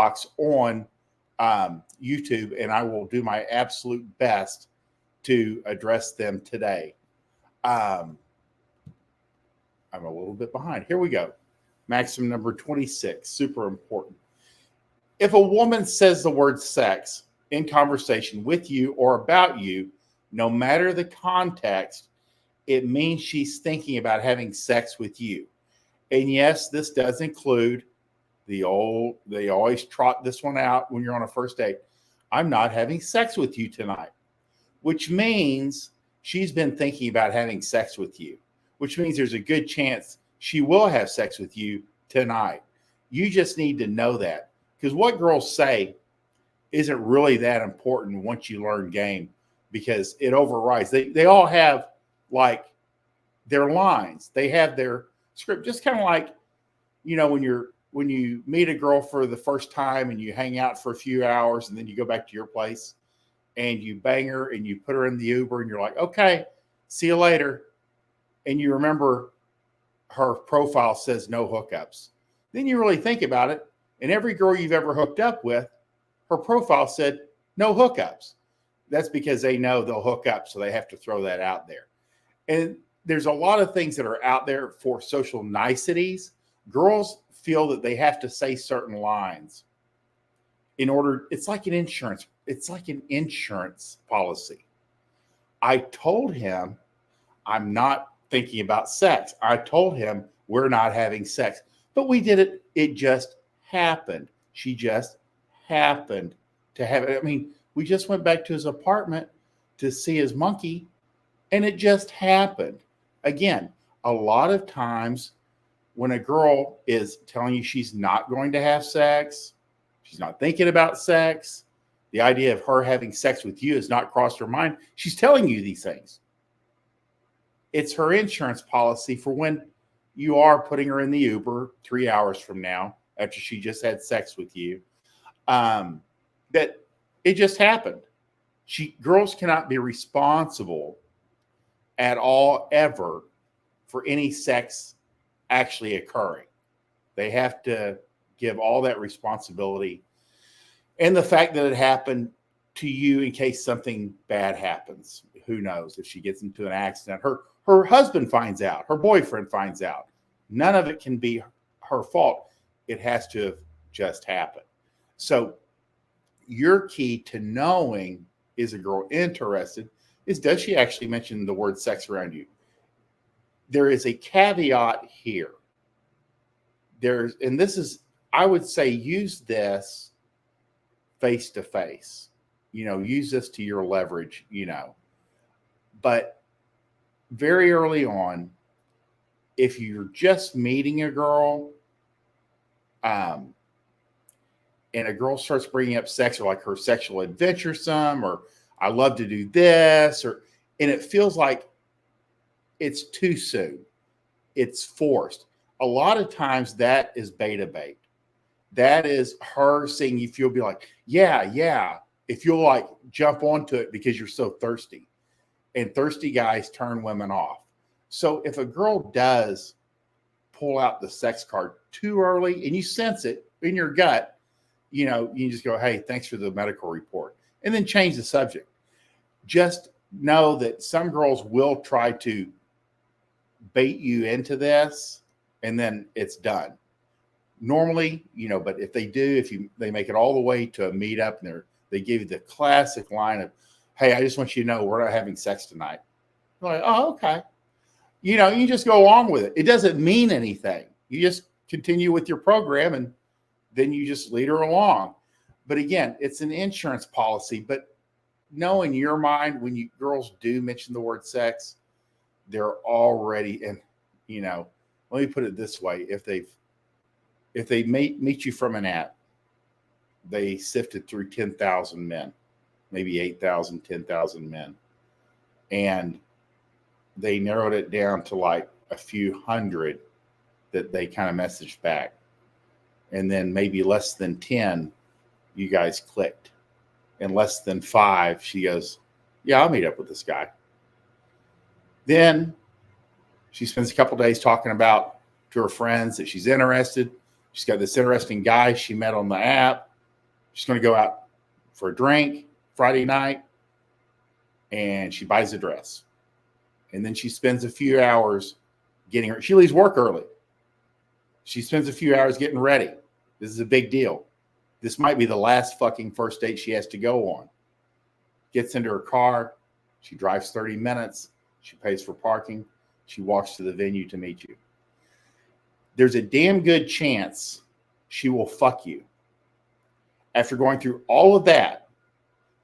box on YouTube, and I will do my absolute best to address them today. I'm a little bit behind. Here we go. Maxim number 26, super important. If a woman says the word sex in conversation with you or about you, no matter the context, it means she's thinking about having sex with you. And yes, this does include they always trot this one out when you're on a first date. I'm not having sex with you tonight, which means she's been thinking about having sex with you, which means there's a good chance she will have sex with you tonight. You just need to know that, because what girls say isn't really that important once you learn game, because it overrides. They all have like their lines. They have their script, just kind of like, when you meet a girl for the first time and you hang out for a few hours and then you go back to your place and you bang her and you put her in the Uber and you're like, okay, see you later. And you remember her profile says no hookups. Then you really think about it. And every girl you've ever hooked up with, her profile said no hookups. That's because they know they'll hook up. So they have to throw that out there. And there's a lot of things that are out there for social niceties. Girls feel that they have to say certain lines in order. It's like an insurance policy. I told him I'm not thinking about sex. I told him we're not having sex, but we did it. It just happened. She just happened to have it. I mean, we just went back to his apartment to see his monkey, and it just happened. Again, a lot of times when a girl is telling you she's not going to have sex, she's not thinking about sex, the idea of her having sex with you has not crossed her mind. She's telling you these things. It's her insurance policy for when you are putting her in the Uber 3 hours from now after she just had sex with you, that it just happened. Girls cannot be responsible at all ever for any sex actually occurring. They have to give all that responsibility and the fact that it happened to you in case something bad happens. Who knows if she gets into an accident, her husband finds out, her boyfriend finds out. None of it can be her fault. It has to have just happened. So your key to knowing, is a girl interested, is does she actually mention the word sex around you? There is a caveat here. I would say use this face to face, use this to your leverage, but very early on, if you're just meeting a girl, and a girl starts bringing up sex, or like her sexual adventuresome, or I love to do this, and it feels like it's too soon, it's forced. A lot of times that is beta bait. That is her seeing if you'll be like, yeah. If you'll like jump onto it because you're so thirsty, and thirsty guys turn women off. So if a girl does pull out the sex card too early and you sense it in your gut, you just go, hey, thanks for the medical report, and then change the subject. Just know that some girls will try to bait you into this, and then it's done. Normally, but if they do, they make it all the way to a meetup and they give you the classic line of, hey, I just want you to know we're not having sex tonight. You're like, oh, okay. You just go along with it. It doesn't mean anything. You just continue with your program, and then you just lead her along. But again, it's an insurance policy. But know in your mind, when girls do mention the word sex, they're already in, let me put it this way. If they meet you from an app, they sifted through 10,000 men, maybe 8,000, 10,000 men. And they narrowed it down to like a few hundred that they kind of messaged back. And then maybe less than 10, you guys clicked. And less than 5, she goes, yeah, I'll meet up with this guy. Then she spends a couple days talking about to her friends that she's interested. She's got this interesting guy she met on the app. She's going to go out for a drink Friday night, and she buys a dress. And then she spends a few hours getting her. She leaves work early. She spends a few hours getting ready. This is a big deal. This might be the last fucking first date she has to go on. Gets into her car. She drives 30 minutes. She pays for parking. She walks to the venue to meet you. There's a damn good chance she will fuck you. After going through all of that,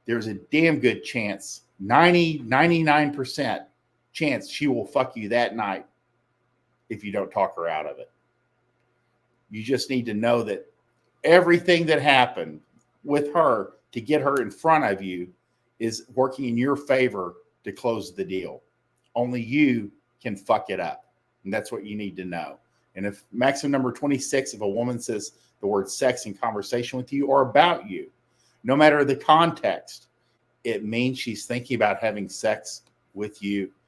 there's a damn good chance, 99% chance she will fuck you that night if you don't talk her out of it. You just need to know that everything that happened with her to get her in front of you is working in your favor to close the deal. Only you can fuck it up. And that's what you need to know. And if maxim number 26, if a woman says the word sex in conversation with you or about you, no matter the context, it means she's thinking about having sex with you